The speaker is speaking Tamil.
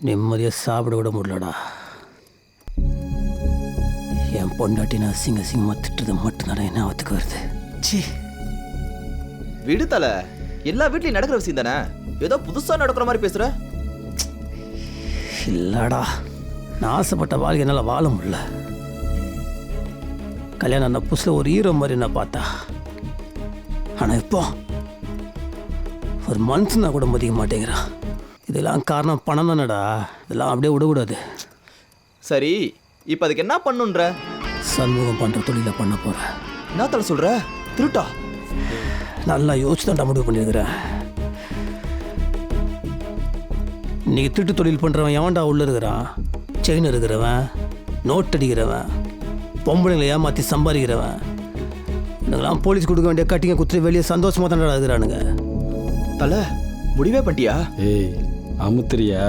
நிம்மதியாக சாப்பிட விட முடியலடா. என் பொண்டாட்டி நான் அசிங்கமாக திட்டுறது மட்டும்தான் என்ன ஆபத்துக்கு வருது. சி விடு தல, எல்லா வீட்லயும் நடக்கிற விஷயம் தானே. ஏதோ புதுசா நடக்கிற மாதிரி பேசுற. இல்லடா, நான் ஆசைப்பட்ட வாழ்க்கை என்னால் வாழ முடியல. கல்யாணம் ஆன புதுசில் ஒரு ஹீரோ மாதிரி நான் பார்த்தா, ஆனால் இப்போ ஒரு மனுஷனா கூட மதிக்க மாட்டேங்கிறான். இதெல்லாம் காரணம் பணம் தானடா. இதெல்லாம் அப்படியே விடக்கூடாது. சரி, இப்போ அதுக்கு என்ன பண்ணுன்ற? சண்முகம் பண்ணுற தொழிலை பண்ண போகிறேன். என்ன தல சொல்ற? திருட்டா? நல்லா யோசிச்சு தான் முடிவு பண்ணியிருக்கிறேன். இன்னைக்கு திருட்டு தொழில் பண்ணுறவன் எவன்டா உள்ளே இருக்கிறான்? செயின் இருக்கிறவன், நோட் அடிக்கிறவன், பொம்பளைங்களை ஏமாற்றி சம்பாதிக்கிறவன், இதுக்கெல்லாம் போலீஸ் கொடுக்க வேண்டிய கட்டிங்க குத்துட்டு வெளியே சந்தோஷமாக தானடா இருக்கிறானுங்க. தல, முடிவே பண்ணிட்டியா? ஏய் அமுத்திரியா?